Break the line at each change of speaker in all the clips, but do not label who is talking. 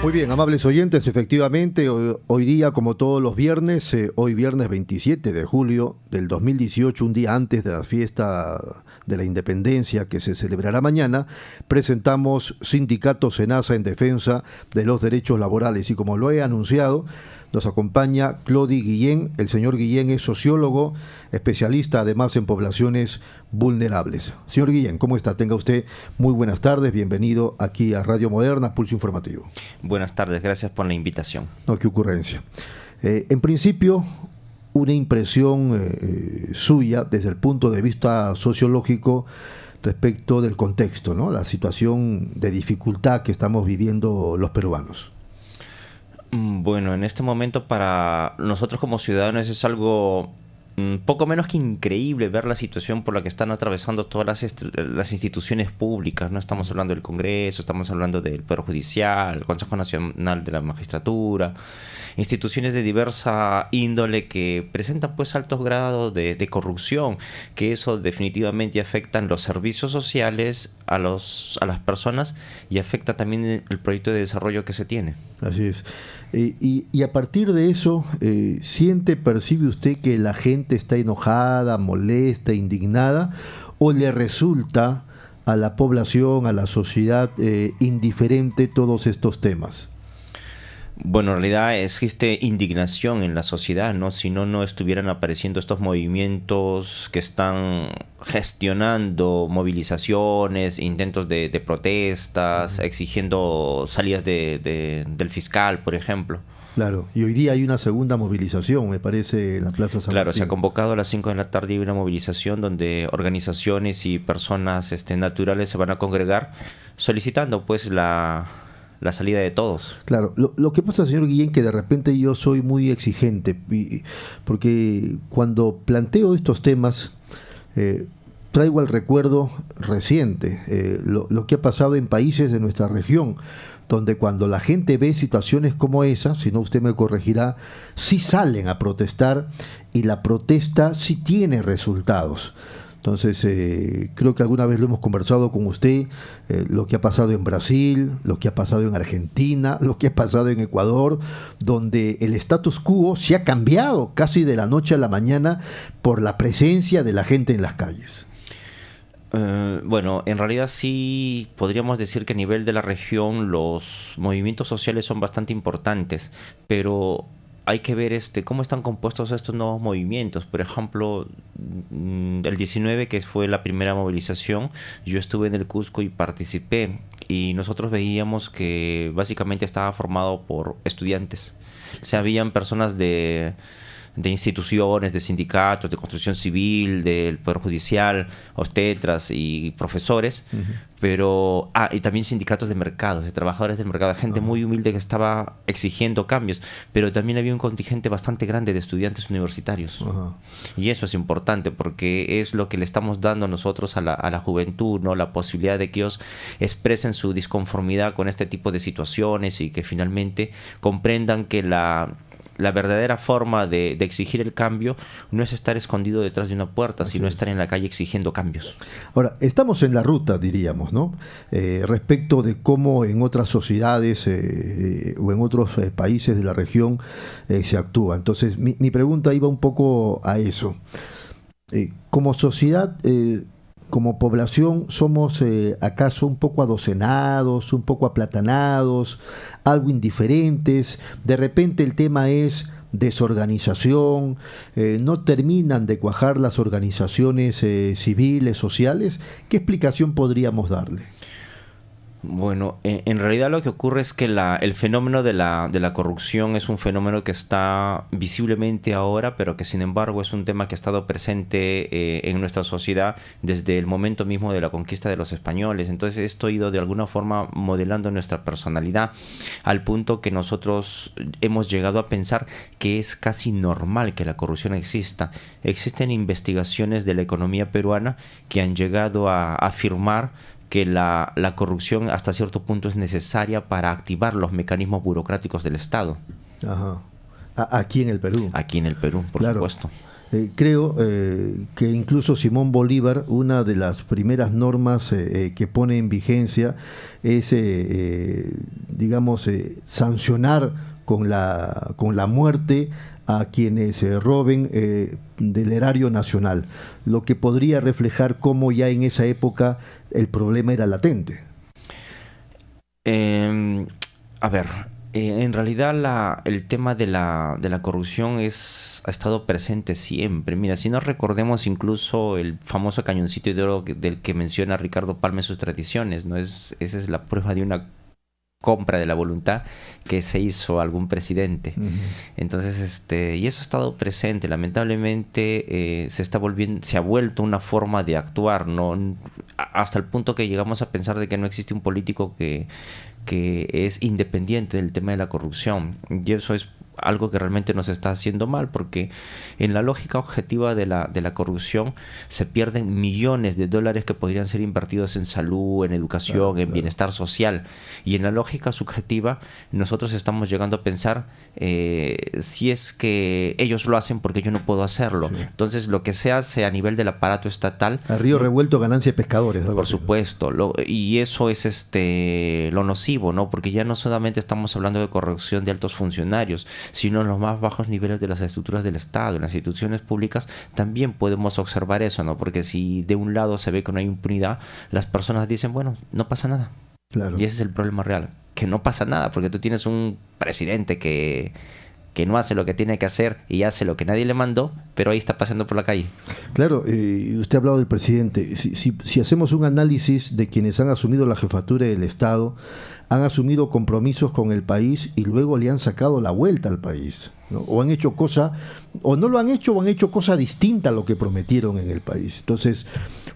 Muy bien, amables oyentes, efectivamente, hoy día, como todos los viernes, hoy viernes 27 de julio del 2018, un día antes de la fiesta de la independencia que se celebrará mañana, presentamos Sindicato SENASA en defensa de los derechos laborales. Y como lo he anunciado, nos acompaña Clody Guillén. El señor Guillén es sociólogo, especialista además en poblaciones vulnerables. Señor Guillén, ¿cómo está? Tenga usted muy buenas tardes, bienvenido aquí a Radio Moderna, Pulso Informativo.
Buenas tardes, gracias por la invitación.
No, qué ocurrencia. En principio, una impresión suya desde el punto de vista sociológico respecto del contexto, ¿no? La situación de dificultad que estamos viviendo los peruanos.
Bueno, en este momento para nosotros como ciudadanos es algo poco menos que increíble ver la situación por la que están atravesando todas las instituciones públicas. No estamos hablando del Congreso, estamos hablando del Poder Judicial, el Consejo Nacional de la Magistratura, instituciones de diversa índole que presentan pues altos grados de corrupción, que eso definitivamente afectan los servicios sociales a las personas y afecta también el proyecto de desarrollo que se tiene.
Así es. Y a partir de eso, percibe usted que la gente está enojada, molesta, indignada, o le resulta a la población, a la sociedad, indiferente todos estos temas?
Bueno, en realidad existe indignación en la sociedad, ¿no? Si no, no estuvieran apareciendo estos movimientos que están gestionando movilizaciones, intentos de protestas, exigiendo salidas del fiscal, por ejemplo.
Claro, y hoy día hay una segunda movilización, me parece, en la Plaza San
Claro,
Martín.
se ha convocado a las 5 de la tarde una movilización donde organizaciones y personas naturales se van a congregar solicitando pues la salida de todos.
Claro, lo que pasa, señor Guillén, que de repente yo soy muy exigente, porque cuando planteo estos temas, traigo al recuerdo reciente lo que ha pasado en países de nuestra región, donde cuando la gente ve situaciones como esa, si no usted me corregirá, sí salen a protestar y la protesta sí tiene resultados. Entonces, creo que alguna vez lo hemos conversado con usted, lo que ha pasado en Brasil, lo que ha pasado en Argentina, lo que ha pasado en Ecuador, donde el status quo se ha cambiado casi de la noche a la mañana por la presencia de la gente en las calles.
Bueno, en realidad sí podríamos decir que a nivel de la región los movimientos sociales son bastante importantes, pero hay que ver cómo están compuestos estos nuevos movimientos. Por ejemplo, el 19, que fue la primera movilización, yo estuve en el Cusco y participé, y nosotros veíamos que básicamente estaba formado por estudiantes. O sea, habían personas de instituciones, de sindicatos, de construcción civil, del Poder Judicial, obstetras y profesores, pero y también sindicatos de mercado, de trabajadores del mercado, de gente muy humilde que estaba exigiendo cambios, pero también había un contingente bastante grande de estudiantes universitarios. Y eso es importante porque es lo que le estamos dando nosotros a la juventud, ¿no? La posibilidad de que ellos expresen su disconformidad con este tipo de situaciones y que finalmente comprendan que la verdadera forma de exigir el cambio no es estar escondido detrás de una puerta, sino estar en la calle exigiendo cambios.
Ahora, estamos en la ruta, diríamos, ¿no? Respecto de cómo en otras sociedades o en otros países de la región se actúa. Entonces, mi pregunta iba un poco a eso. Como sociedad, como población, ¿somos acaso un poco adocenados, un poco aplatanados, algo indiferentes? De repente el tema es desorganización, no terminan de cuajar las organizaciones civiles, sociales. ¿Qué explicación podríamos darle?
Bueno, en realidad lo que ocurre es que el fenómeno de la corrupción es un fenómeno que está visiblemente ahora, pero que sin embargo es un tema que ha estado presente en nuestra sociedad desde el momento mismo de la conquista de los españoles. Entonces esto ha ido de alguna forma modelando nuestra personalidad al punto que nosotros hemos llegado a pensar que es casi normal que la corrupción exista. Existen investigaciones de la economía peruana que han llegado a afirmar que la corrupción hasta cierto punto es necesaria para activar los mecanismos burocráticos del Estado.
Ajá. Aquí en el Perú.
Aquí en el Perú, por supuesto.
Creo que incluso Simón Bolívar, una de las primeras normas que pone en vigencia es, digamos, sancionar con la muerte a quienes roben del erario nacional, lo que podría reflejar cómo ya en esa época el problema era latente.
A ver, en realidad el tema de la corrupción ha estado presente siempre. Mira, si nos recordemos incluso el famoso cañoncito de oro del que menciona Ricardo Palma en sus tradiciones, ¿no? Esa es la prueba de una compra de la voluntad que se hizo a algún presidente. Uh-huh. Entonces, y eso ha estado presente. Lamentablemente se ha vuelto una forma de actuar, ¿no? Hasta el punto que llegamos a pensar de que no existe un político que es independiente del tema de la corrupción. Y eso es algo que realmente nos está haciendo mal, porque en la lógica objetiva de la corrupción se pierden millones de dólares que podrían ser invertidos en salud, en educación, en bienestar social. Y en la lógica subjetiva nosotros estamos llegando a pensar si es que ellos lo hacen porque yo no puedo hacerlo. Sí. Entonces lo que se hace a nivel del aparato estatal...
A río revuelto, ganancia de pescadores.
Por supuesto. Y eso es lo nocivo, ¿no? Porque ya no solamente estamos hablando de corrupción de altos funcionarios, sino en los más bajos niveles de las estructuras del Estado, en las instituciones públicas también podemos observar eso, ¿no? Porque si de un lado se ve que no hay impunidad, las personas dicen, bueno, no pasa nada. Claro. Y ese es el problema real, que no pasa nada, porque tú tienes un presidente que no hace lo que tiene que hacer y hace lo que nadie le mandó, pero ahí está paseando por la calle.
Claro, usted ha hablado del presidente. Si hacemos un análisis de quienes han asumido la jefatura del Estado, han asumido compromisos con el país y luego le han sacado la vuelta al país, ¿no? O han hecho cosa, o no lo han hecho, o han hecho cosa distinta a lo que prometieron en el país. Entonces,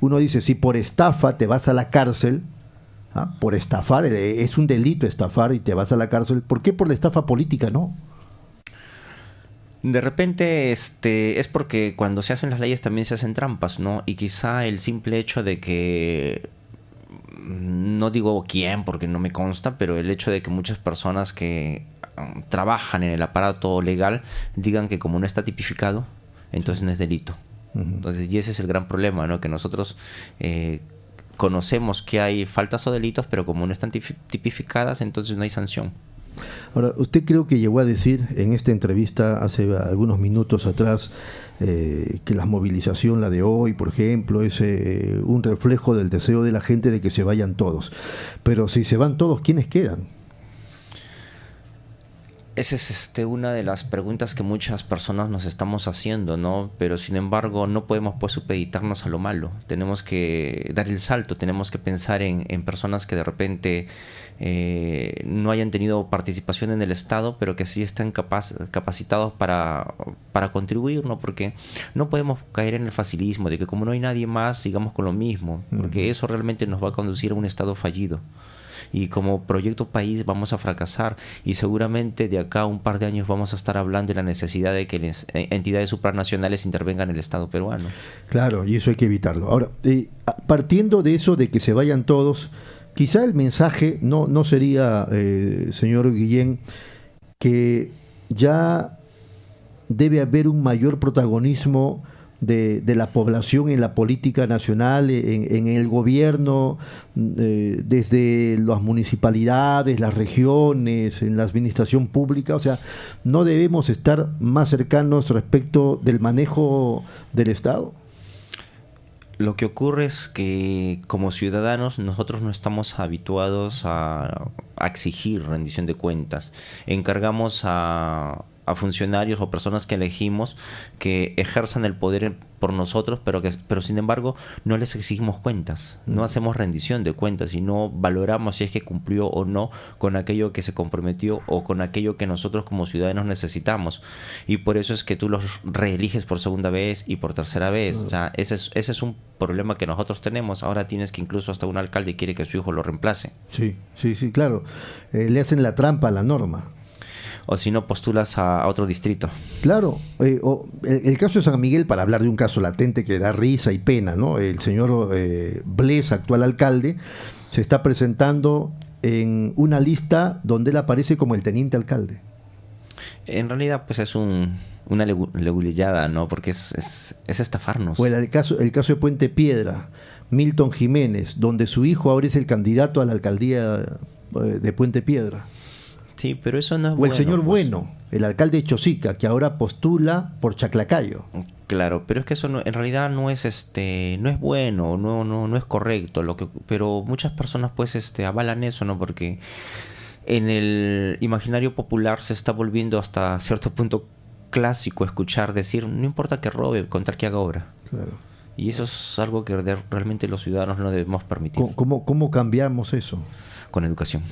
uno dice, si por estafa te vas a la cárcel, por estafar, es un delito estafar y te vas a la cárcel, ¿por qué por la estafa política no?
De repente es porque cuando se hacen las leyes también se hacen trampas, ¿no? Y quizá el simple hecho de que, no digo quién porque no me consta, pero el hecho de que muchas personas que trabajan en el aparato legal digan que como no está tipificado, entonces no es delito. Uh-huh. Entonces, y ese es el gran problema, ¿no? Que nosotros conocemos que hay faltas o delitos, pero como no están tipificadas, entonces no hay sanción.
Ahora, usted creo que llegó a decir en esta entrevista hace algunos minutos atrás que la movilización, la de hoy, por ejemplo, es un reflejo del deseo de la gente de que se vayan todos. Pero si se van todos, ¿quiénes quedan?
Esa es una de las preguntas que muchas personas nos estamos haciendo, ¿no? Pero sin embargo no podemos pues supeditarnos a lo malo. Tenemos que dar el salto, tenemos que pensar en personas que de repente no hayan tenido participación en el Estado, pero que sí están capacitados para contribuir, ¿no? Porque no podemos caer en el facilismo de que como no hay nadie más, sigamos con lo mismo, porque eso realmente nos va a conducir a un Estado fallido. Y como proyecto país vamos a fracasar y seguramente de acá a un par de años vamos a estar hablando de la necesidad de que las entidades supranacionales intervengan en el Estado peruano.
Claro, y eso hay que evitarlo. Ahora, partiendo de eso de que se vayan todos, quizá el mensaje no sería, señor Guillén, que ya debe haber un mayor protagonismo de la población en la política nacional, en el gobierno, desde las municipalidades, las regiones, en la administración pública. O sea, no debemos estar más cercanos respecto del manejo del Estado.
Lo que ocurre es que como ciudadanos nosotros no estamos habituados a exigir rendición de cuentas. Encargamos a funcionarios o personas que elegimos que ejerzan el poder por nosotros, pero sin embargo no les exigimos cuentas, no hacemos rendición de cuentas y no valoramos si es que cumplió o no con aquello que se comprometió o con aquello que nosotros como ciudadanos necesitamos. Y por eso es que tú los reeliges por segunda vez y por tercera vez. O sea, ese es un problema que nosotros tenemos. Ahora tienes que incluso hasta un alcalde quiere que su hijo lo reemplace.
Sí, claro. Le hacen la trampa a la norma.
O si no, postulas a otro distrito.
Claro, el caso de San Miguel, para hablar de un caso latente que da risa y pena, ¿no? El señor Bles, actual alcalde, se está presentando en una lista donde él aparece como el teniente alcalde.
En realidad, pues es una legulillada, ¿no? Porque es estafarnos.
O el caso de Puente Piedra, Milton Jiménez, donde su hijo ahora es el candidato a la alcaldía de Puente Piedra.
Sí, pero eso no es
o
bueno.
El señor
pues.
Bueno, el alcalde de Chosica, que ahora postula por Chaclacayo.
Claro, pero es que eso en realidad no es no es bueno, no es correcto, pero muchas personas pues avalan eso, ¿no? Porque en el imaginario popular se está volviendo hasta cierto punto clásico escuchar decir, no importa que robe, contar que haga obra.
Claro.
Y eso es algo que realmente los ciudadanos no debemos permitir.
¿Cómo cambiamos eso?
Con educación.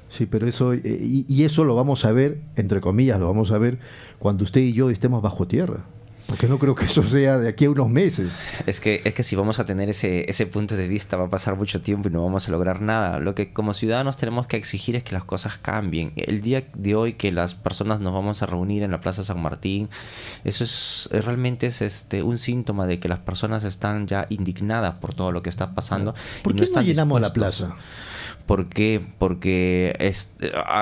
Sí, pero eso, y eso lo vamos a ver, entre comillas, lo vamos a ver cuando usted y yo estemos bajo tierra. Porque no creo que eso sea de aquí a unos meses.
Es que si vamos a tener ese punto de vista va a pasar mucho tiempo y no vamos a lograr nada. Lo que como ciudadanos tenemos que exigir es que las cosas cambien. El día de hoy que las personas nos vamos a reunir en la Plaza San Martín, eso realmente es un síntoma de que las personas están ya indignadas por todo lo que está pasando.
¿Por qué no llenamos la plaza?
¿Por qué? Porque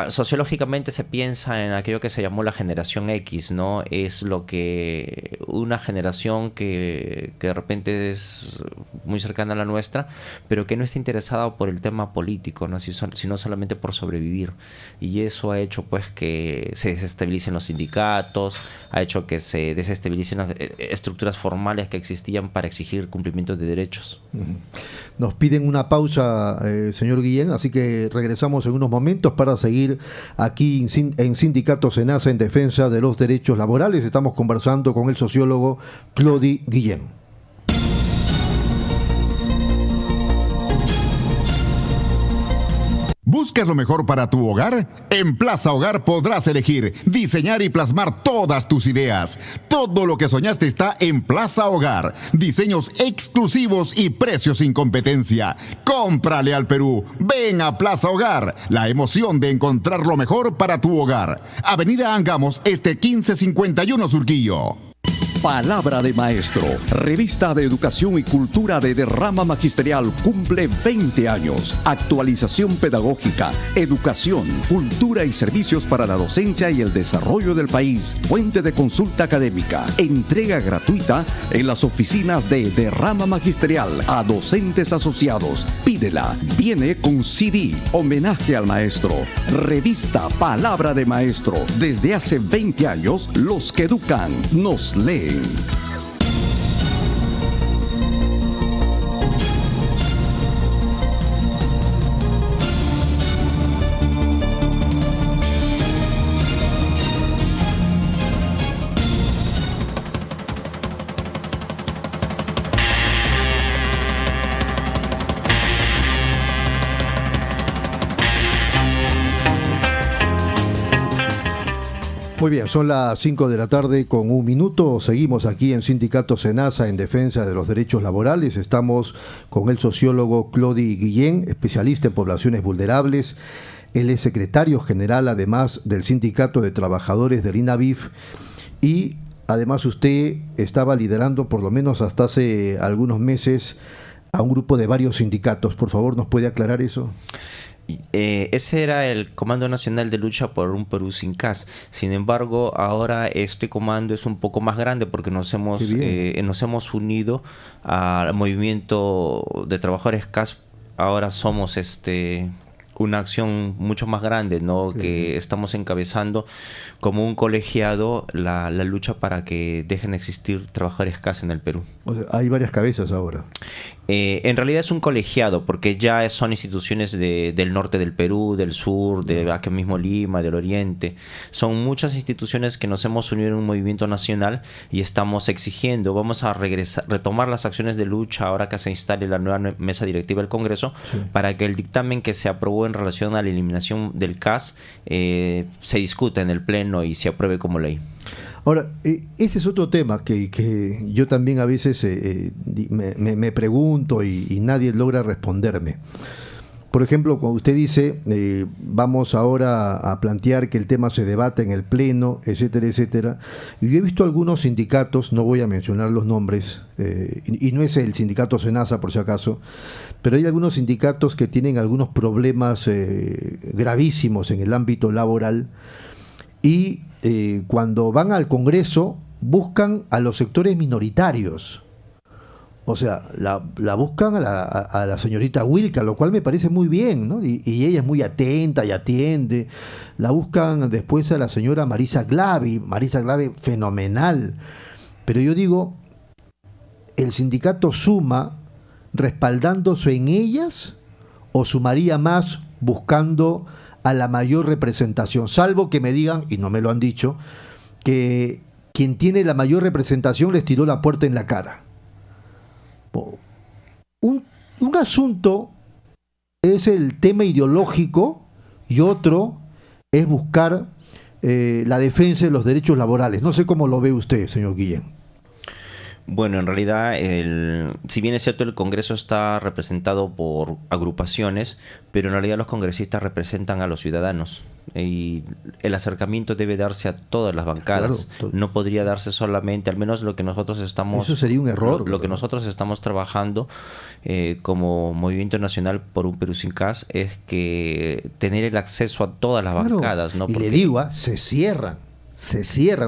sociológicamente se piensa en aquello que se llamó la generación X, ¿no? Es una generación que de repente es muy cercana a la nuestra, pero que no está interesada por el tema político, ¿no? Sino solamente por sobrevivir. Y eso ha hecho pues que se desestabilicen los sindicatos, ha hecho que se desestabilicen las estructuras formales que existían para exigir cumplimiento de derechos.
Nos piden una pausa, señor Guillén, así que regresamos en unos momentos para seguir aquí en Sindicato Senasa en defensa de los derechos laborales. Estamos conversando con el sociólogo Clody Guillén.
¿Buscas lo mejor para tu hogar? En Plaza Hogar podrás elegir, diseñar y plasmar todas tus ideas. Todo lo que soñaste está en Plaza Hogar. Diseños exclusivos y precios sin competencia. Cómprale al Perú. Ven a Plaza Hogar. La emoción de encontrar lo mejor para tu hogar. Avenida Angamos, 1551 Surquillo.
Palabra de Maestro, revista de educación y cultura de derrama magisterial, cumple 20 años. Actualización pedagógica, educación, cultura y servicios para la docencia y el desarrollo del país. Fuente de consulta académica. Entrega gratuita en las oficinas de derrama magisterial a docentes asociados. Pídela. Viene con CD. Homenaje al maestro. Revista Palabra de Maestro. Desde hace 20 años, los que educan nos leen.
Muy bien, son las 5 de la tarde con 1 minuto. Seguimos aquí en Sindicato Senasa en defensa de los derechos laborales. Estamos con el sociólogo Clody Guillén, especialista en poblaciones vulnerables. Él es secretario general, además, del Sindicato de Trabajadores del INAVIF. Y además usted estaba liderando, por lo menos hasta hace algunos meses, a un grupo de varios sindicatos. Por favor, ¿nos puede aclarar eso?
Ese era el Comando Nacional de Lucha por un Perú sin CAS. Sin embargo, ahora este comando es un poco más grande porque nos hemos unido al movimiento de trabajadores CAS. Ahora somos una acción mucho más grande, ¿no? Que estamos encabezando como un colegiado la lucha para que dejen de existir trabajadores CAS en el Perú.
O sea, hay varias cabezas ahora.
En realidad es un colegiado, porque ya son instituciones del norte del Perú, del sur, de aquí mismo Lima, del oriente. Son muchas instituciones que nos hemos unido en un movimiento nacional y estamos exigiendo, vamos a retomar las acciones de lucha ahora que se instale la nueva mesa directiva del Congreso, para que el dictamen que se aprobó en relación a la eliminación del CAS se discuta en el Pleno y se apruebe como ley.
Ahora, ese es otro tema que yo también a veces me pregunto y nadie logra responderme. Por ejemplo, cuando usted dice, vamos ahora a plantear que el tema se debate en el Pleno, etcétera, etcétera. Y yo he visto algunos sindicatos, no voy a mencionar los nombres, y no es el sindicato Senasa por si acaso, pero hay algunos sindicatos que tienen algunos problemas gravísimos en el ámbito laboral y cuando van al Congreso buscan a los sectores minoritarios. O sea, la buscan a la señorita Wilca, lo cual me parece muy bien, ¿no? Y ella es muy atenta y atiende. La buscan después a la señora Marisa Glavi, fenomenal. Pero yo digo, ¿el sindicato suma respaldándose en ellas o sumaría más buscando a la mayor representación? Salvo que me digan, y no me lo han dicho, que quien tiene la mayor representación les tiró la puerta en la cara. Un asunto es el tema ideológico y otro es buscar la defensa de los derechos laborales. No sé cómo lo ve usted, señor Guillén.
Bueno, en realidad, si bien es cierto, el Congreso está representado por agrupaciones, pero en realidad los congresistas representan a los ciudadanos. Y el acercamiento debe darse a todas las bancadas. Claro, no podría darse solamente, al menos lo que nosotros estamos...
Eso sería un error.
Lo que nosotros estamos trabajando como Movimiento Nacional por un Perú sin CAS es que tener el acceso a todas las bancadas, ¿no?
Y le digo, se cierran,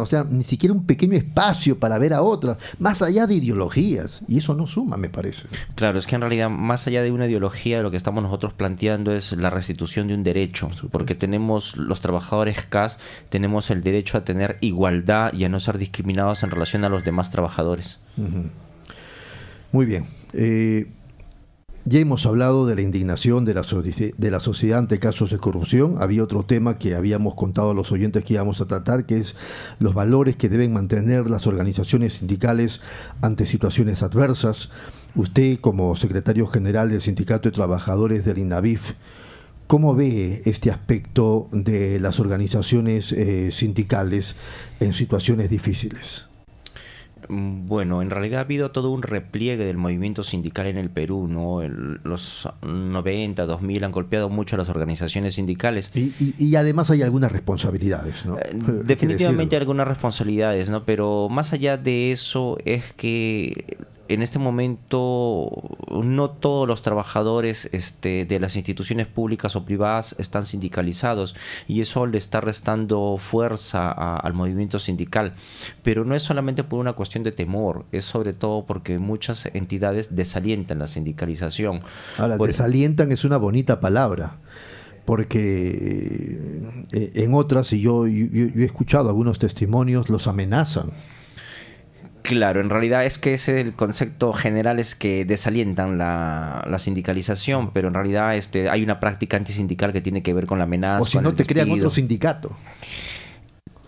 o sea, ni siquiera un pequeño espacio para ver a otras, más allá de ideologías, y eso no suma, me parece.
Claro, es que en realidad, más allá de una ideología, lo que estamos nosotros planteando es la restitución de un derecho, porque tenemos, los trabajadores CAS, tenemos el derecho a tener igualdad y a no ser discriminados en relación a los demás trabajadores.
Muy bien. Ya hemos hablado de la indignación de la sociedad ante casos de corrupción. Había otro tema que habíamos contado a los oyentes que íbamos a tratar, que es los valores que deben mantener las organizaciones sindicales ante situaciones adversas. Usted, como secretario general del Sindicato de Trabajadores del INAVIF, ¿cómo ve este aspecto de las organizaciones sindicales en situaciones difíciles?
Bueno, en realidad ha habido todo un repliegue del movimiento sindical en el Perú, ¿no? Los 90, 2000 han golpeado mucho a las organizaciones sindicales.
Y además hay algunas responsabilidades, ¿no?
Definitivamente algunas responsabilidades, ¿no? Pero más allá de eso es que en este momento no todos los trabajadores de las instituciones públicas o privadas están sindicalizados y eso le está restando fuerza al movimiento sindical. Pero no es solamente por una cuestión de temor, es sobre todo porque muchas entidades desalientan la sindicalización.
Ahora, desalientan es una bonita palabra, porque en otras, y yo he escuchado algunos testimonios, los amenazan.
Claro, en realidad es que ese el concepto general es que desalientan la sindicalización, pero en realidad hay una práctica antisindical que tiene que ver con la amenaza.
O si no te crean otro sindicato.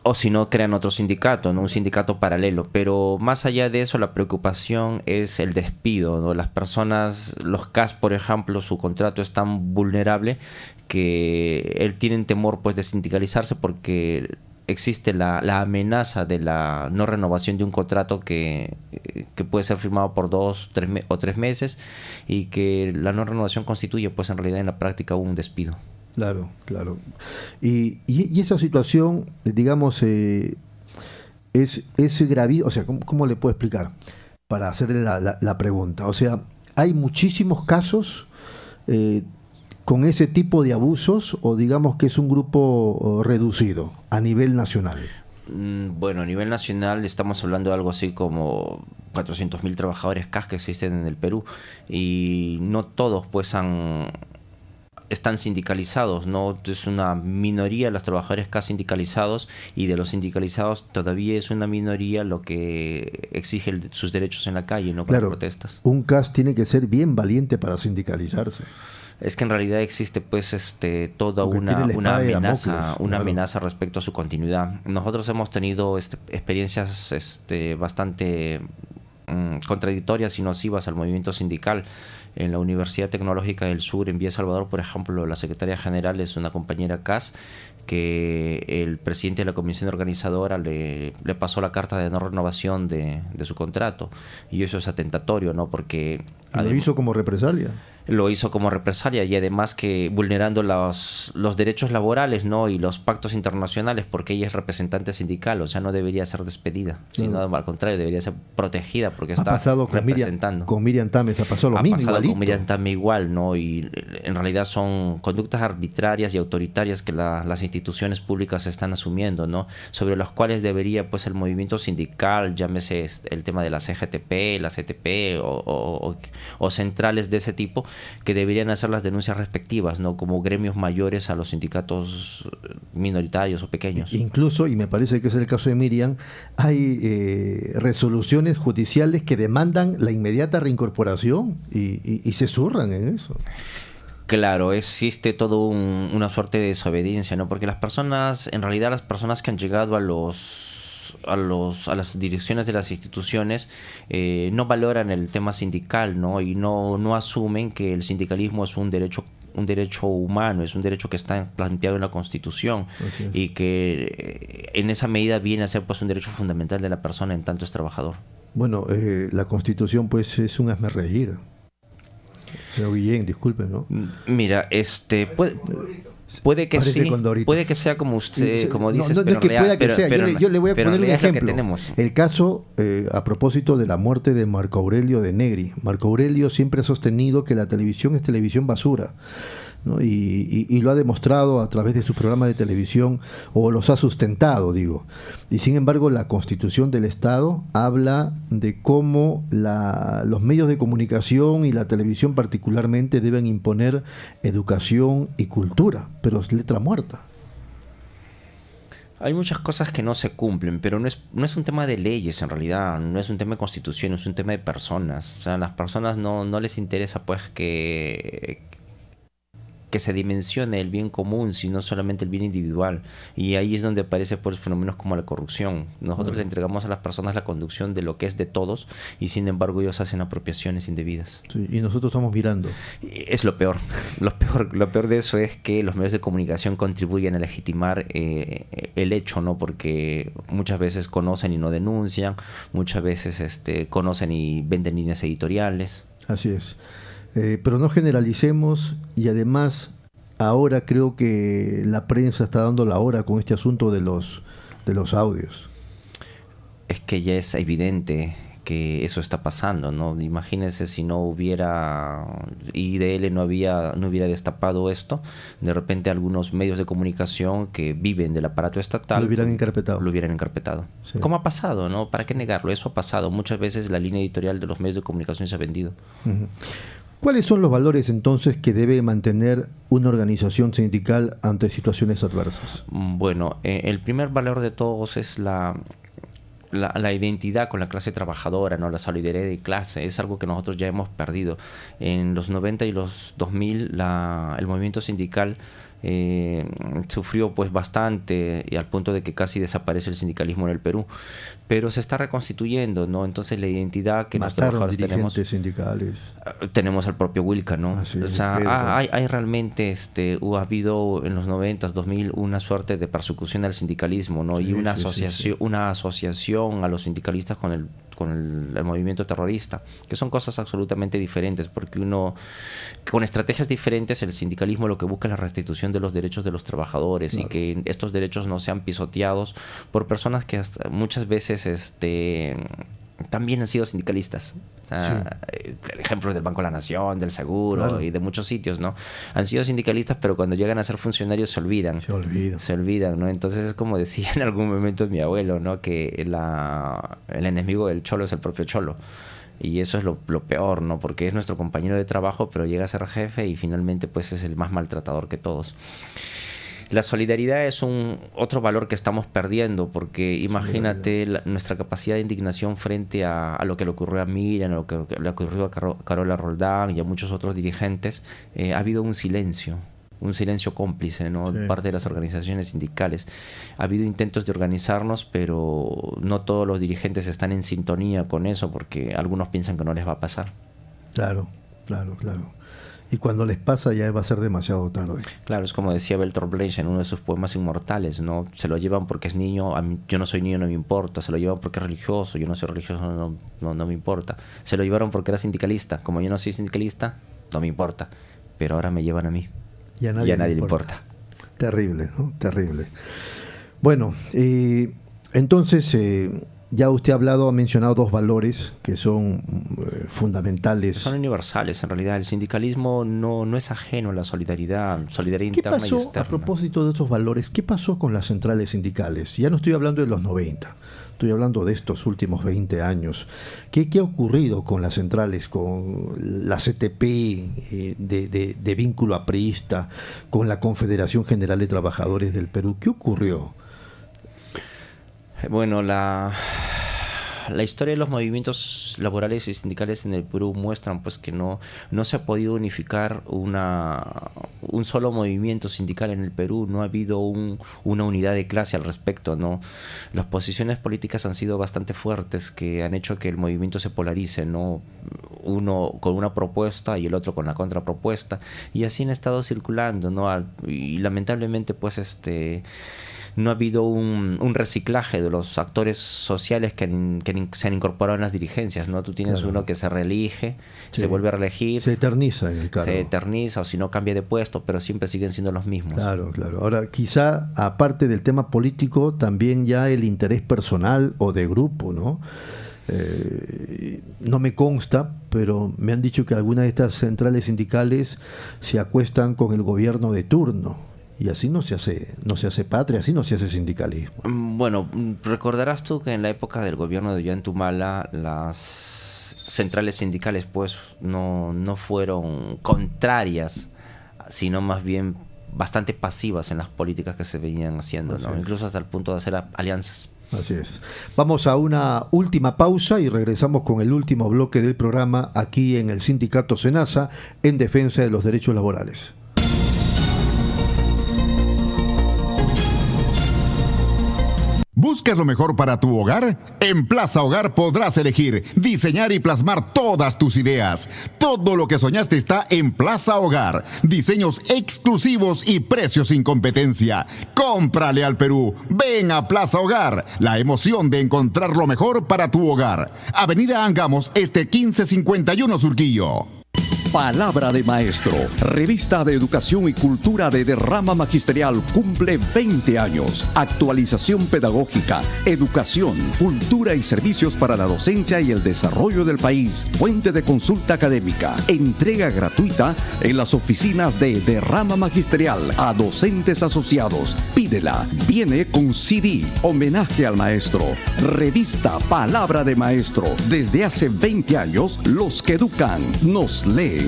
O si no crean otro sindicato, ¿no? Un sindicato paralelo. Pero más allá de eso, la preocupación es el despido, ¿no? Las personas, los CAS, por ejemplo, su contrato es tan vulnerable que tienen temor pues de sindicalizarse porque existe la amenaza de la no renovación de un contrato que puede ser firmado por 2 o 3 meses y que la no renovación constituye pues en realidad en la práctica un despido.
Claro. Y esa situación, digamos, es gravísima. O sea, ¿cómo le puedo explicar? Para hacerle la pregunta. O sea, hay muchísimos casos con ese tipo de abusos, o digamos que es un grupo reducido a nivel nacional.
Bueno, a nivel nacional estamos hablando de algo así como 400.000 trabajadores CAS que existen en el Perú y no todos pues están sindicalizados, ¿no? Es una minoría los trabajadores CAS sindicalizados y de los sindicalizados todavía es una minoría lo que exige sus derechos en la calle, ¿no? Con las protestas.
Un CAS tiene que ser bien valiente para sindicalizarse.
Es que en realidad existe pues toda una amenaza respecto a su continuidad. Nosotros hemos tenido experiencias bastante contradictorias y nocivas al movimiento sindical. En la Universidad Tecnológica del Sur, en Villa Salvador, por ejemplo, la secretaria general es una compañera CAS que el presidente de la comisión organizadora le pasó la carta de no renovación de su contrato. Y eso es atentatorio, ¿no? Porque
Lo hizo como represalia.
Lo hizo como represalia y además que vulnerando los derechos laborales, ¿no? Y los pactos internacionales, porque ella es representante sindical, o sea, no debería ser despedida, sino al contrario, debería ser protegida porque está representando.
Con Miriam Tamez ha pasado lo mismo. Ha pasado
con Miriam Tamez igual, ¿no? Y en realidad son conductas arbitrarias y autoritarias que las instituciones públicas están asumiendo, ¿no? Sobre los cuales debería, pues, el movimiento sindical, llámese el tema de la CGTP, la CTP o centrales de ese tipo, que deberían hacer las denuncias respectivas, ¿no? Como gremios mayores a los sindicatos minoritarios o pequeños.
Incluso, y me parece que es el caso de Miriam, hay resoluciones judiciales que demandan la inmediata reincorporación y se zurran en eso.
Claro, existe todo una suerte de desobediencia, ¿no? Porque las personas, en realidad las personas que han llegado a las direcciones de las instituciones no valoran el tema sindical, ¿no? Y no asumen que el sindicalismo es un derecho humano, es un derecho que está planteado en la Constitución y que en esa medida viene a ser, pues, un derecho fundamental de la persona en tanto es trabajador.
Bueno, la Constitución, pues, es un hazmerreír. Señor Guillén, disculpe, ¿no?
Mira, puede que sí, puede que sea como usted, como dice.
No es que pueda que sea. Yo le voy a poner un ejemplo. El caso, a propósito de la muerte de Marco Aurelio de Negri. Marco Aurelio siempre ha sostenido que la televisión es televisión basura, ¿no? Y lo ha demostrado a través de sus programas de televisión, o los ha sustentado, digo. Y sin embargo, la Constitución del Estado habla de cómo los medios de comunicación y la televisión particularmente deben imponer educación y cultura, pero es letra muerta.
Hay muchas cosas que no se cumplen, pero no es un tema de leyes en realidad, no es un tema de constitución, es un tema de personas. O sea, a las personas no les interesa, pues, que se dimensione el bien común, sino solamente el bien individual. Y ahí es donde aparecen, pues, fenómenos como la corrupción. Nosotros le entregamos a las personas la conducción de lo que es de todos y sin embargo ellos hacen apropiaciones indebidas.
Sí, y nosotros estamos mirando.
Es lo peor. Lo peor de eso es que los medios de comunicación contribuyen a legitimar el hecho, ¿no? Porque muchas veces conocen y no denuncian, muchas veces conocen y venden líneas editoriales.
Así es. Pero no generalicemos, y además ahora creo que la prensa está dando la hora con este asunto de los audios.
Es que ya es evidente que eso está pasando, ¿no? Imagínense si no hubiera IDL no hubiera destapado esto, de repente algunos medios de comunicación que viven del aparato estatal
lo hubieran
encarpetado.
Sí.
¿Cómo ha pasado, no? ¿Para qué negarlo? Eso ha pasado. Muchas veces la línea editorial de los medios de comunicación se ha vendido.
Uh-huh. ¿Cuáles son los valores entonces que debe mantener una organización sindical ante situaciones adversas?
Bueno, el primer valor de todos es la identidad con la clase trabajadora, ¿no? La solidaridad de clase. Es algo que nosotros ya hemos perdido. En los 90 y los 2000 el movimiento sindical sufrió, pues, bastante, y al punto de que casi desaparece el sindicalismo en el Perú, pero se está reconstituyendo, ¿no? Entonces la identidad que los trabajadores tenemos al propio Wilca, ¿no? O sea, hay realmente ha habido en los 90, 2000 una suerte de persecución al sindicalismo, ¿no? Y una asociación a los sindicalistas con el movimiento terrorista, que son cosas absolutamente diferentes, porque con estrategias diferentes el sindicalismo lo que busca es la restitución de los derechos de los trabajadores, claro, y que estos derechos no sean pisoteados por personas que muchas veces también han sido sindicalistas. O sea, el ejemplo del Banco de la Nación, del Seguro, claro, y de muchos sitios, ¿no? Han sido sindicalistas, pero cuando llegan a ser funcionarios se olvidan, ¿no? Entonces es como decía en algún momento mi abuelo, ¿no? Que el enemigo del cholo es el propio cholo. Y eso es lo peor, ¿no? Porque es nuestro compañero de trabajo, pero llega a ser jefe y finalmente, pues, es el más maltratador que todos. La solidaridad es otro valor que estamos perdiendo, porque imagínate nuestra capacidad de indignación frente a lo que le ocurrió a Miriam, a lo que le ocurrió a Carola Roldán y a muchos otros dirigentes. Ha habido un silencio cómplice, ¿no? Sí. Parte de las organizaciones sindicales. Ha habido intentos de organizarnos, pero no todos los dirigentes están en sintonía con eso, porque algunos piensan que no les va a pasar.
Claro. Y cuando les pasa ya va a ser demasiado tarde.
Claro, es como decía Bertolt Brecht en uno de sus poemas inmortales, ¿no? Se lo llevan porque es niño, yo no soy niño, no me importa. Se lo llevan porque es religioso, yo no soy religioso, no me importa. Se lo llevaron porque era sindicalista, como yo no soy sindicalista, no me importa. Pero ahora me llevan a mí.
Y a nadie le importa. Terrible, ¿no? Terrible. Bueno, entonces ya usted ha mencionado dos valores que son fundamentales.
Son universales, en realidad. El sindicalismo no es ajeno a la solidaridad interna y
externa. ¿Qué pasó, a propósito de esos valores, qué pasó con las centrales sindicales? Ya no estoy hablando de los 90, estoy hablando de estos últimos 20 años. ¿Qué ha ocurrido con las centrales, con la CTP de vínculo apriista, con la Confederación General de Trabajadores del Perú? ¿Qué ocurrió?
Bueno, la historia de los movimientos laborales y sindicales en el Perú muestran pues que no se ha podido unificar un solo movimiento sindical en el Perú. No ha habido una unidad de clase al respecto, ¿no? Las posiciones políticas han sido bastante fuertes, que han hecho que el movimiento se polarice, ¿no? Uno con una propuesta y el otro con la contrapropuesta, y así han estado circulando, ¿no? Y lamentablemente pues no ha habido un reciclaje de los actores sociales que se han incorporado en las dirigencias, ¿no? Tú tienes uno que se reelige, sí, se vuelve a reelegir.
Se eterniza en el cargo.
Se eterniza, o si no cambia de puesto, pero siempre siguen siendo los mismos.
Claro. Ahora, quizá, aparte del tema político, también ya el interés personal o de grupo, ¿no? No me consta, pero me han dicho que algunas de estas centrales sindicales se acuestan con el gobierno de turno. Y así no se hace patria, así no se hace sindicalismo.
Bueno, recordarás tú que en la época del gobierno de Ollantumala las centrales sindicales pues no fueron contrarias, sino más bien bastante pasivas en las políticas que se venían haciendo, ¿no? Incluso hasta el punto de hacer alianzas.
Así es. Vamos a una última pausa y regresamos con el último bloque del programa aquí en el Sindicato SENASA en defensa de los derechos laborales.
¿Buscas lo mejor para tu hogar? En Plaza Hogar podrás elegir, diseñar y plasmar todas tus ideas. Todo lo que soñaste está en Plaza Hogar. Diseños exclusivos y precios sin competencia. Cómprale al Perú. Ven a Plaza Hogar. La emoción de encontrar lo mejor para tu hogar. Avenida Angamos, 1551 Surquillo.
Palabra de Maestro, revista de educación y cultura de derrama magisterial, cumple 20 años. Actualización pedagógica, educación, cultura y servicios para la docencia y el desarrollo del país. Fuente de consulta académica. Entrega gratuita en las oficinas de derrama magisterial a docentes asociados. Pídela. Viene con CD. Homenaje al maestro. Revista Palabra de Maestro. Desde hace 20 años, los que educan nos leen.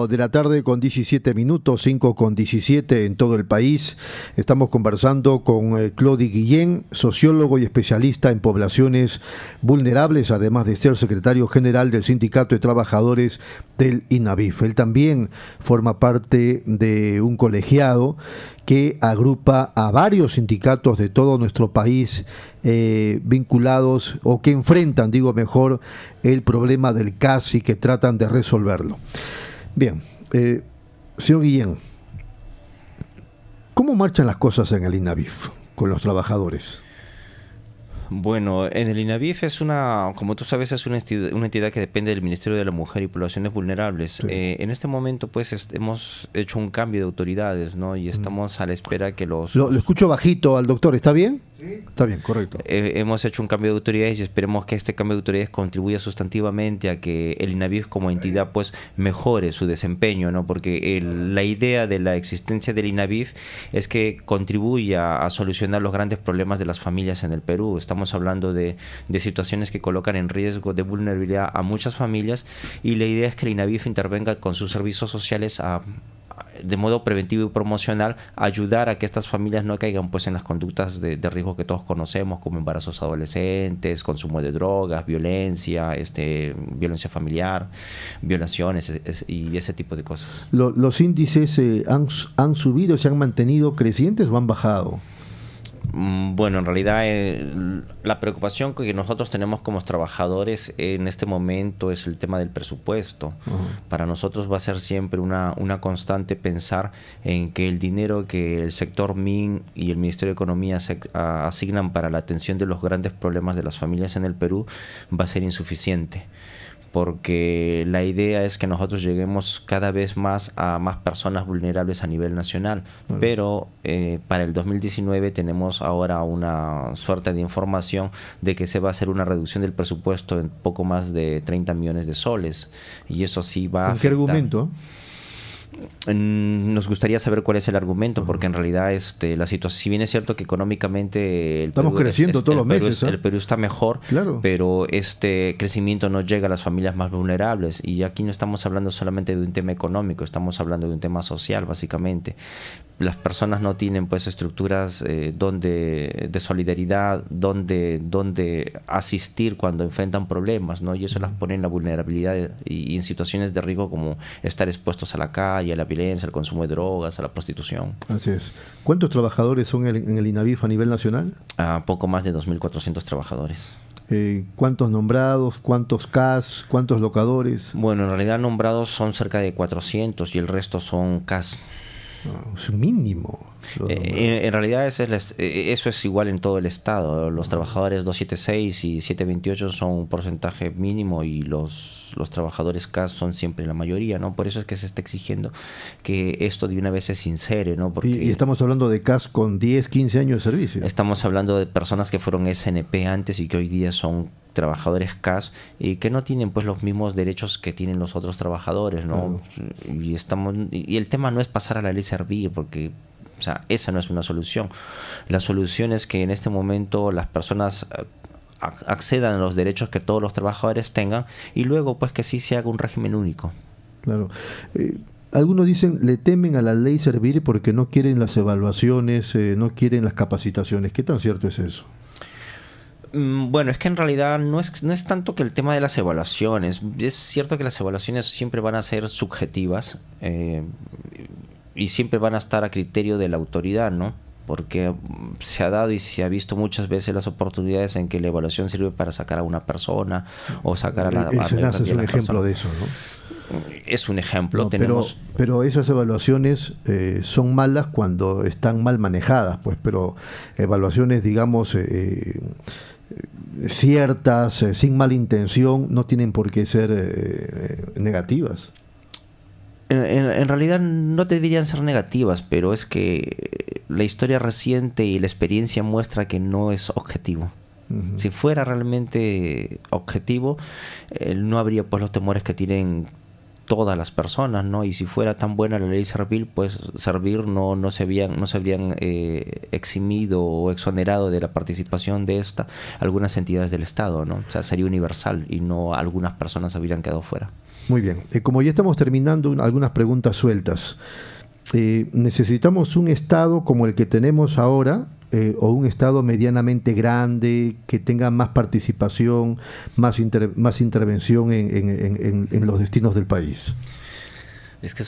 De la tarde con 17 minutos, 5 con 17 en todo el país. Estamos conversando con Clody Guillén, sociólogo y especialista en poblaciones vulnerables, además de ser secretario general del Sindicato de Trabajadores del INAVIF. Él también forma parte de un colegiado que agrupa a varios sindicatos de todo nuestro país vinculados o que enfrentan, digo mejor, el problema del CAS y que tratan de resolverlo. Bien, señor Guillén, ¿cómo marchan las cosas en el INAVIF con los trabajadores?
Bueno, en el INAVIF como tú sabes, es una entidad que depende del Ministerio de la Mujer y Poblaciones Vulnerables. Sí. En este momento, pues, hemos hecho un cambio de autoridades, ¿no? Y estamos a la espera que los...
Lo escucho bajito al doctor, ¿está bien? Sí. Está bien, correcto.
Hemos hecho un cambio de autoridades y esperemos que este cambio de autoridades contribuya sustantivamente a que el INAVIF como entidad, pues, mejore su desempeño, ¿no? Porque la idea de la existencia del INAVIF es que contribuya a solucionar los grandes problemas de las familias en el Perú. Estamos hablando de situaciones que colocan en riesgo de vulnerabilidad a muchas familias, y la idea es que el INAVIF intervenga con sus servicios sociales de modo preventivo y promocional, ayudar a que estas familias no caigan pues en las conductas de riesgo que todos conocemos, como embarazos adolescentes, consumo de drogas, violencia, violencia familiar, violaciones y ese tipo de cosas.
¿Los índices han subido, se han mantenido crecientes o han bajado?
Bueno, en realidad la preocupación que nosotros tenemos como trabajadores en este momento es el tema del presupuesto. Para nosotros va a ser siempre una constante pensar en que el dinero que el sector MIN y el Ministerio de Economía asignan para la atención de los grandes problemas de las familias en el Perú va a ser insuficiente, porque la idea es que nosotros lleguemos cada vez más a más personas vulnerables a nivel nacional. Bueno. Pero para el 2019 tenemos ahora una suerte de información de que se va a hacer una reducción del presupuesto en poco más de 30 millones de soles. Y eso sí va a afectar.
¿Con qué argumento?
Nos gustaría saber cuál es el argumento, porque en realidad la situación, si bien es cierto que económicamente
estamos creciendo todos los meses,
el Perú está mejor,
claro,
pero este crecimiento no llega a las familias más vulnerables, y aquí no estamos hablando solamente de un tema económico, estamos hablando de un tema social, básicamente. Las personas no tienen pues estructuras de solidaridad, donde asistir cuando enfrentan problemas, ¿no? Y eso las pone en la vulnerabilidad y en situaciones de riesgo, como estar expuestos a la calle, a la violencia, al consumo de drogas, a la prostitución.
Así es. ¿Cuántos trabajadores son en el INAVIF a nivel nacional?
Poco más de 2.400 trabajadores.
¿Cuántos nombrados? ¿Cuántos CAS? ¿Cuántos locadores?
Bueno, en realidad nombrados son cerca de 400 y el resto son CAS.
No, es mínimo.
En realidad eso es igual en todo el estado. Los trabajadores 276 y 728 son un porcentaje mínimo, y los trabajadores CAS son siempre la mayoría, ¿no? Por eso es que se está exigiendo que esto de una vez se sincere, ¿no? Porque
y estamos hablando de CAS con 10, 15 años de servicio.
Estamos hablando de personas que fueron SNP antes y que hoy día son trabajadores CAS y que no tienen pues los mismos derechos que tienen los otros trabajadores, ¿no? Y el tema no es pasar a la ley Servir, porque esa no es una solución. La solución es que en este momento las personas accedan a los derechos que todos los trabajadores tengan, y luego pues que sí se haga un régimen único.
Claro. Algunos dicen, le temen a la ley Servir porque no quieren las evaluaciones, no quieren las capacitaciones. ¿Qué tan cierto es eso?
Bueno, es que en realidad no es tanto que el tema de las evaluaciones. Es cierto que las evaluaciones siempre van a ser subjetivas, y siempre van a estar a criterio de la autoridad, ¿no? Porque se ha dado y se ha visto muchas veces las oportunidades en que la evaluación sirve para sacar a una persona o sacar a la
el SENASA es un ejemplo de eso, ¿no?
Es un ejemplo.
No, pero esas evaluaciones son malas cuando están mal manejadas, pues. Pero evaluaciones, digamos, ciertas, sin mala intención, no tienen por qué ser negativas.
En realidad no deberían ser negativas, pero es que la historia reciente y la experiencia muestra que no es objetivo. Uh-huh. Si fuera realmente objetivo, no habría pues los temores que tienen todas las personas, ¿no? Y si fuera tan buena la ley Servir, pues no se habrían eximido o exonerado de la participación de algunas entidades del Estado, ¿no? O sea, sería universal y no algunas personas habrían quedado fuera.
Muy bien. Como ya estamos terminando, algunas preguntas sueltas. ¿Necesitamos un Estado como el que tenemos ahora, o un Estado medianamente grande, que tenga más participación, más intervención en los destinos del país?
Es que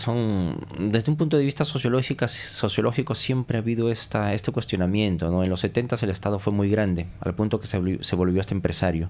desde un punto de vista sociológico siempre ha habido este cuestionamiento, ¿no? En los 70 el Estado fue muy grande, al punto que se volvió hasta empresario,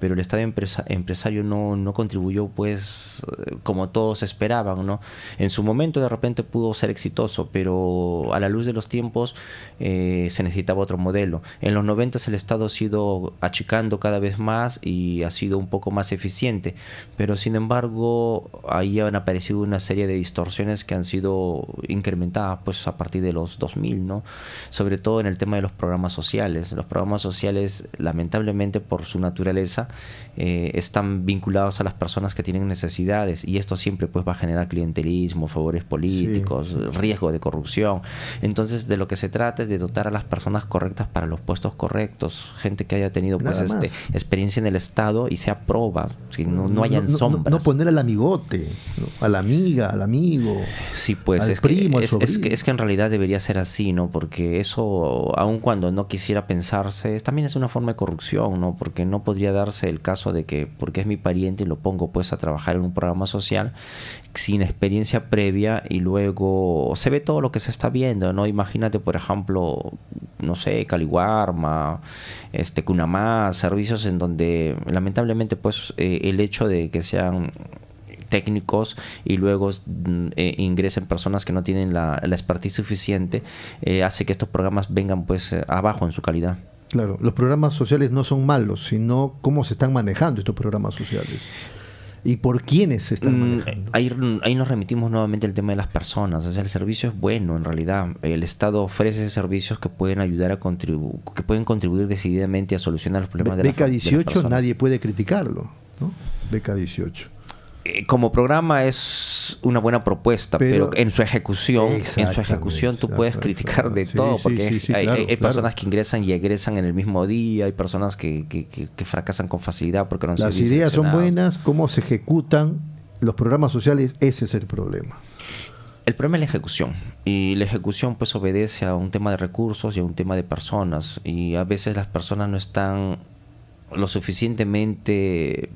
pero el Estado empresario no contribuyó pues como todos esperaban, ¿no? En su momento de repente pudo ser exitoso, pero a la luz de los tiempos se necesitaba otro modelo. En los 90 el Estado ha ido achicando cada vez más y ha sido un poco más eficiente, pero sin embargo ahí han aparecido una serie de distorsiones que han sido incrementadas pues a partir de los 2000, ¿no? Sobre todo en el tema de los programas sociales. Los programas sociales, lamentablemente por su naturaleza, están vinculados a las personas que tienen necesidades, y esto siempre pues va a generar clientelismo, favores políticos, sí, riesgo de corrupción. Entonces de lo que se trata es de dotar a las personas correctas para los puestos correctos, gente que haya tenido pues experiencia en el Estado y sea proba, que no hayan sombras.
No poner al amigote, ¿no? A la amiga, al amigo,
Sí, pues
al
es
primo,
que,
al sobrino.
es que en realidad debería ser así, ¿no? Porque eso, aun cuando no quisiera pensarse, también es una forma de corrupción, ¿no? Porque no podría darse el caso de que, porque es mi pariente y lo pongo pues a trabajar en un programa social sin experiencia previa y luego se ve todo lo que se está viendo, ¿no? Imagínate, por ejemplo, no sé, Caliwarma, Cunamá, servicios en donde lamentablemente pues el hecho de que sean técnicos y luego ingresen personas que no tienen la expertise suficiente, hace que estos programas vengan pues abajo en su calidad.
Claro, los programas sociales no son malos, sino cómo se están manejando estos programas sociales y por quiénes se están manejando.
Ahí nos remitimos nuevamente al tema de las personas. O sea, el servicio es bueno en realidad. El Estado ofrece servicios que pueden ayudar a que pueden contribuir decididamente a solucionar los problemas de
Beca
de las
18
personas.
nadie puede criticarlo, ¿no? Beca 18.
Como programa es una buena propuesta, pero en su ejecución tú puedes criticar de todo, porque hay personas que ingresan y egresan en el mismo día, hay personas que fracasan con facilidad porque no han sido
Las
bien
ideas son
seleccionadas.
buenas, cómo se ejecutan los programas sociales, ese es el problema.
El problema es la ejecución, y la ejecución pues obedece a un tema de recursos y a un tema de personas, y a veces las personas no están lo suficientemente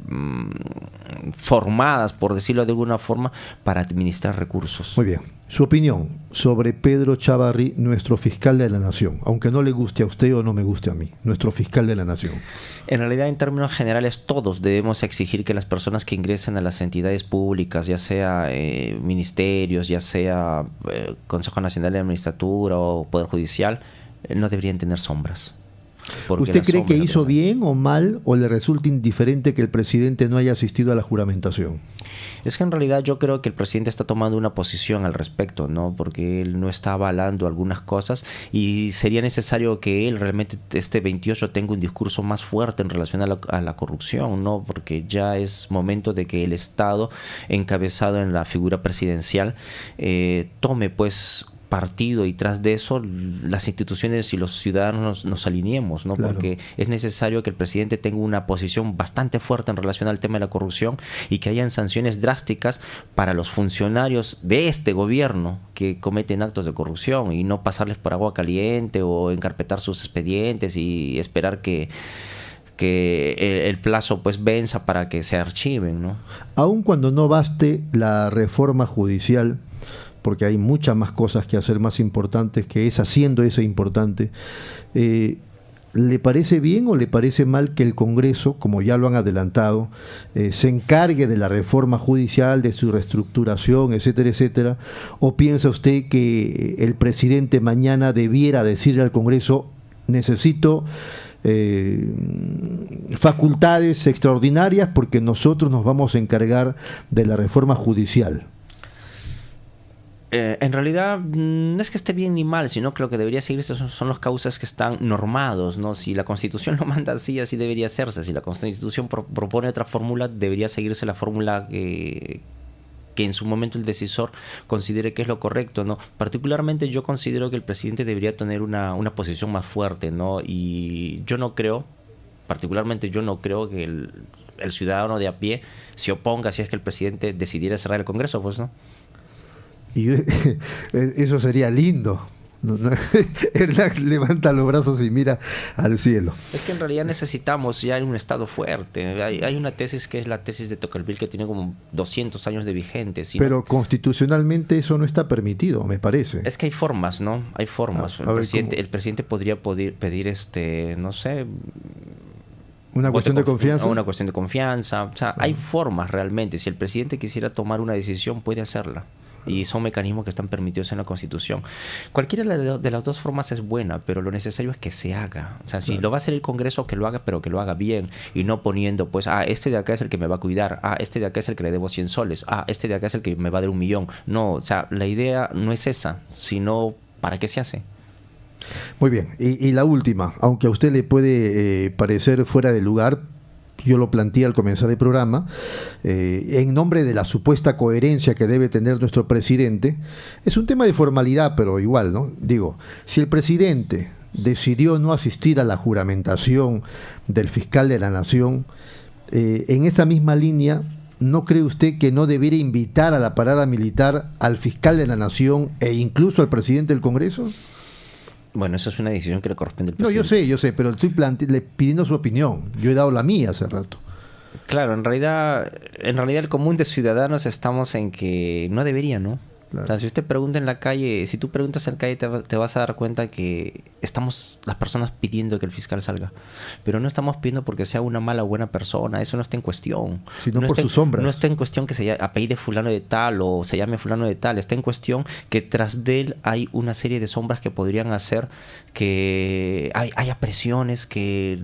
formadas, por decirlo de alguna forma, para administrar recursos.
Muy bien. Su opinión sobre Pedro Chávarri, nuestro fiscal de la Nación, aunque no le guste a usted o no me guste a mí, nuestro fiscal de la Nación.
En realidad, en términos generales, todos debemos exigir que las personas que ingresen a las entidades públicas, ya sea ministerios, ya sea Consejo Nacional de Administratura o Poder Judicial, no deberían tener sombras.
¿Usted cree que hizo bien o mal, o le resulta indiferente que el presidente no haya asistido a la juramentación?
Es que en realidad yo creo que el presidente está tomando una posición al respecto, ¿no? Porque él no está avalando algunas cosas y sería necesario que él realmente este 28 tenga un discurso más fuerte en relación a la corrupción, ¿no? Porque ya es momento de que el Estado, encabezado en la figura presidencial, tome pues partido, y tras de eso las instituciones y los ciudadanos nos alineemos, ¿no?
Claro.
Porque es necesario que el presidente tenga una posición bastante fuerte en relación al tema de la corrupción y que hayan sanciones drásticas para los funcionarios de este gobierno que cometen actos de corrupción, y no pasarles por agua caliente o encarpetar sus expedientes y esperar que el plazo pues venza para que se archiven, ¿no?
Aun cuando no baste la reforma judicial, porque hay muchas más cosas que hacer más importantes que esa, siendo esa importante, ¿le parece bien o le parece mal que el Congreso, como ya lo han adelantado, se encargue de la reforma judicial, de su reestructuración, etcétera, etcétera? ¿O piensa usted que el presidente mañana debiera decirle al Congreso, necesito facultades extraordinarias porque nosotros nos vamos a encargar de la reforma judicial?
En realidad no es que esté bien ni mal, sino que lo que debería seguirse son los causas que están normados, ¿no? Si la Constitución lo manda así, así debería hacerse. Si la Constitución propone otra fórmula, debería seguirse la fórmula que en su momento el decisor considere que es lo correcto, ¿no? Particularmente yo considero que el presidente debería tener una posición más fuerte, ¿no? Y yo no creo, particularmente yo no creo que el ciudadano de a pie se oponga si es que el presidente decidiera cerrar el Congreso, pues, ¿no?
Y eso sería lindo. Hernán levanta los brazos y mira al cielo.
Es que en realidad necesitamos ya un Estado fuerte. Hay una tesis que es la tesis de Tocqueville, que tiene como 200 años de vigente.
Pero constitucionalmente eso no está permitido, me parece.
Es que hay formas, ¿no? Hay formas. El presidente podría pedir, no sé...
¿Una cuestión de confianza?
Una cuestión de confianza. O sea, hay formas realmente. Si el presidente quisiera tomar una decisión, puede hacerla. Y son mecanismos que están permitidos en la Constitución. Cualquiera de las dos formas es buena, pero lo necesario es que se haga. O sea, si lo va a hacer el Congreso, que lo haga, pero que lo haga bien. Y no poniendo, pues, este de acá es el que me va a cuidar. Este de acá es el que le debo 100 soles. Este de acá es el que me va a dar 1 millón. No, o sea, la idea no es esa, sino ¿para qué se hace?
Muy bien. Y la última, aunque a usted le puede parecer fuera de lugar, yo lo planteé al comenzar el programa, en nombre de la supuesta coherencia que debe tener nuestro presidente. Es un tema de formalidad, pero igual, ¿no? Digo, si el presidente decidió no asistir a la juramentación del fiscal de la Nación, en esa misma línea, ¿no cree usted que no debería invitar a la parada militar al fiscal de la Nación e incluso al presidente del Congreso?
Bueno, eso es una decisión que le corresponde al
No,
presidente.
yo sé, pero estoy pidiendo su opinión. Yo he dado la mía hace rato.
Claro, en realidad el común de ciudadanos estamos en que no debería, ¿no?
Claro.
O sea, si usted pregunta en la calle, si tú preguntas en la calle te vas a dar cuenta que estamos las personas pidiendo que el fiscal salga. Pero no estamos pidiendo porque sea una mala o buena persona, eso no está en cuestión.
Sino por
está,
sus sombras.
No está en cuestión que se apellide fulano de tal o se llame fulano de tal, está en cuestión que tras de él hay una serie de sombras que podrían hacer que haya presiones que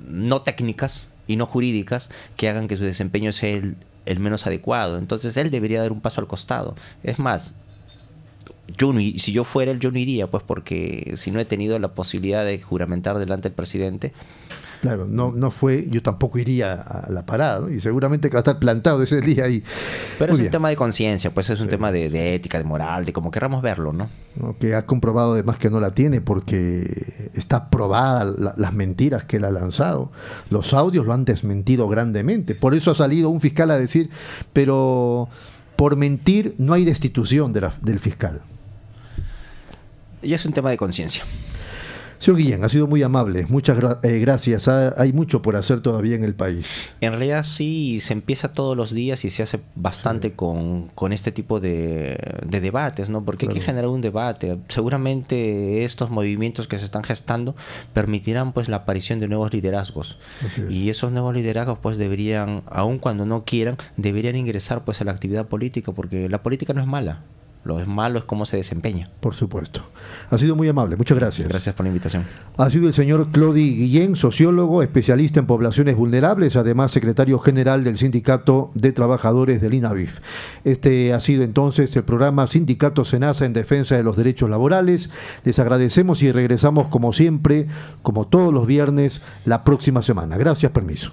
no técnicas y no jurídicas que hagan que su desempeño sea el menos adecuado. Entonces él debería dar un paso al costado. Es más, si yo fuera él, yo no iría, pues porque si no he tenido la posibilidad de juramentar delante del presidente.
Claro, no fue, yo tampoco iría a la parada, ¿no? Y seguramente que va a estar plantado ese día ahí.
Pero
Muy
es
bien.
un tema de conciencia, pues es un
Sí.
tema de ética, de moral, de como querramos verlo, ¿no?
¿No? Que ha comprobado además que no la tiene porque está probada las mentiras que él ha lanzado. Los audios lo han desmentido grandemente. Por eso ha salido un fiscal a decir, pero por mentir no hay destitución del fiscal.
Y es un tema de conciencia.
Señor Guillén, ha sido muy amable. Muchas gracias. Hay mucho por hacer todavía en el país.
En realidad sí, se empieza todos los días y se hace bastante con este tipo de debates, ¿no? Porque hay que
Claro.
generar un debate. Seguramente estos movimientos que se están gestando permitirán pues la aparición de nuevos liderazgos.
Así es.
Y esos nuevos liderazgos pues deberían, aun cuando no quieran, deberían ingresar pues a la actividad política, porque la política no es mala. Lo es malo es cómo se desempeña.
Por supuesto. Ha sido muy amable. Muchas gracias.
Gracias por la invitación.
Ha sido el señor Clody Guillén, sociólogo, especialista en poblaciones vulnerables, además secretario general del Sindicato de Trabajadores del INAVIF. Este ha sido entonces el programa Sindicato Senasa en defensa de los derechos laborales. Les agradecemos y regresamos como siempre, como todos los viernes, la próxima semana. Gracias, permiso.